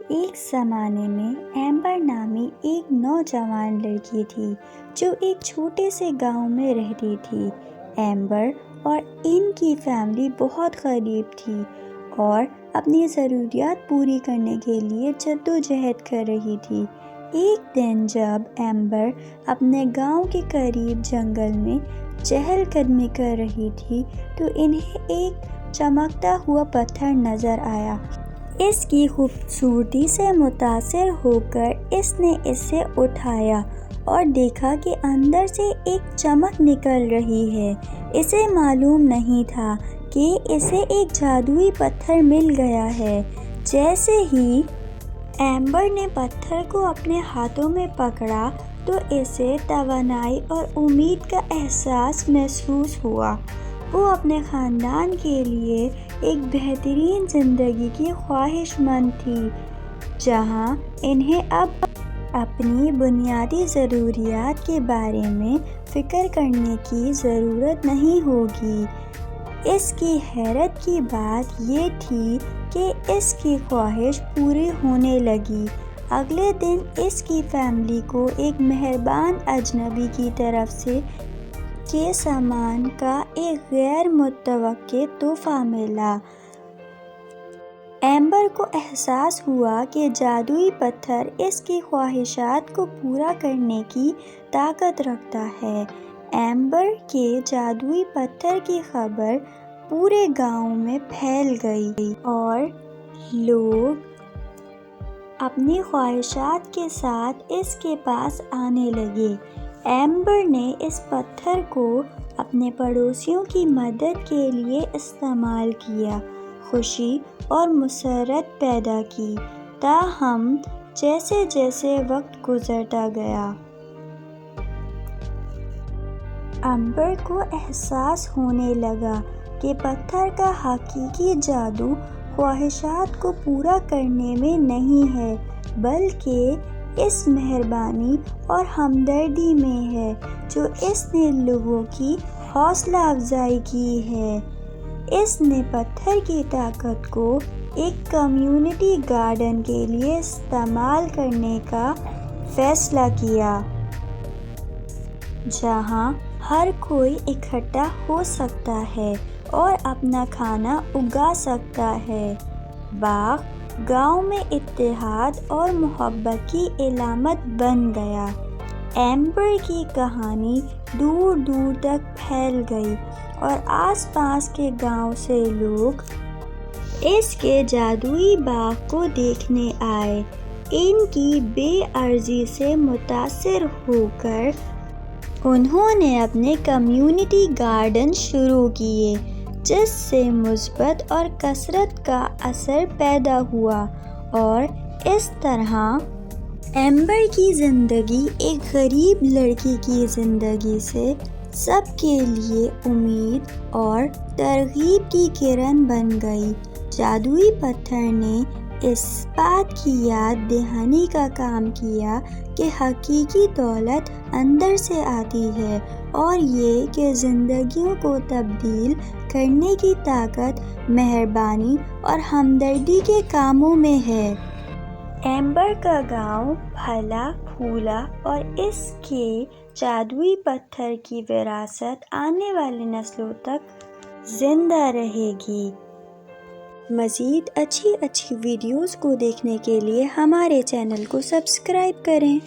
ایک زمانے میں ایمبر نامی ایک نوجوان لڑکی تھی جو ایک چھوٹے سے گاؤں میں رہتی تھی۔ ایمبر اور ان کی فیملی بہت غریب تھی اور اپنی ضروریات پوری کرنے کے لیے جدوجہد کر رہی تھی۔ ایک دن جب ایمبر اپنے گاؤں کے قریب جنگل میں چہل قدمی کر رہی تھی تو انہیں ایک چمکتا ہوا پتھر نظر آیا۔ اس کی خوبصورتی سے متاثر ہو کر اس نے اسے اٹھایا اور دیکھا کہ اندر سے ایک چمک نکل رہی ہے۔ اسے معلوم نہیں تھا کہ اسے ایک جادوئی پتھر مل گیا ہے۔ جیسے ہی ایمبر نے پتھر کو اپنے ہاتھوں میں پکڑا تو اسے توانائی اور امید کا احساس محسوس ہوا۔ وہ اپنے خاندان کے لیے ایک بہترین زندگی کی خواہش مند تھی جہاں انہیں اب اپنی بنیادی ضروریات کے بارے میں فکر کرنے کی ضرورت نہیں ہوگی۔ اس کی حیرت کی بات یہ تھی کہ اس کی خواہش پوری ہونے لگی۔ اگلے دن اس کی فیملی کو ایک مہربان اجنبی کی طرف سے کے سامان کا ایک غیر متوقع تحفہ ملا۔ ایمبر کو احساس ہوا کہ جادوئی پتھر اس کی خواہشات کو پورا کرنے کی طاقت رکھتا ہے۔ ایمبر کے جادوئی پتھر کی خبر پورے گاؤں میں پھیل گئی اور لوگ اپنی خواہشات کے ساتھ اس کے پاس آنے لگے۔ ایمبر نے اس پتھر کو اپنے پڑوسیوں کی مدد کے لیے استعمال کیا، خوشی اور مسرت پیدا کی۔ تاہم جیسے جیسے وقت گزرتا گیا، ایمبر کو احساس ہونے لگا کہ پتھر کا حقیقی جادو خواہشات کو پورا کرنے میں نہیں ہے بلکہ اس مہربانی اور ہمدردی میں ہے جو اس نے لوگوں کی حوصلہ افزائی کی ہے۔ اس نے پتھر کی طاقت کو ایک کمیونٹی گارڈن کے لیے استعمال کرنے کا فیصلہ کیا جہاں ہر کوئی اکٹھا ہو سکتا ہے اور اپنا کھانا اگا سکتا ہے۔ باغ گاؤں میں اتحاد اور محبت کی علامت بن گیا۔ ایمبر کی کہانی دور دور تک پھیل گئی اور آس پاس کے گاؤں سے لوگ اس کے جادوئی باغ کو دیکھنے آئے۔ ان کی بے عرضی سے متاثر ہو کر انہوں نے اپنے کمیونٹی گارڈن شروع کیے جس سے مثبت اور کثرت کا اثر پیدا ہوا اور اس طرح ایمبر کی زندگی ایک غریب لڑکی کی زندگی سے سب کے لیے امید اور ترغیب کی کرن بن گئی۔ جادوئی پتھر نے اس بات کی یاد دہانی کا کام کیا کہ حقیقی دولت اندر سے آتی ہے اور یہ کہ زندگیوں کو تبدیل کرنے کی طاقت مہربانی اور ہمدردی کے کاموں میں ہے۔ ایمبر کا گاؤں پھلا پھولا اور اس کے جادوئی پتھر کی وراثت آنے والی نسلوں تک زندہ رہے گی۔ مزید اچھی ویڈیوز کو دیکھنے کے لیے ہمارے چینل کو سبسکرائب کریں۔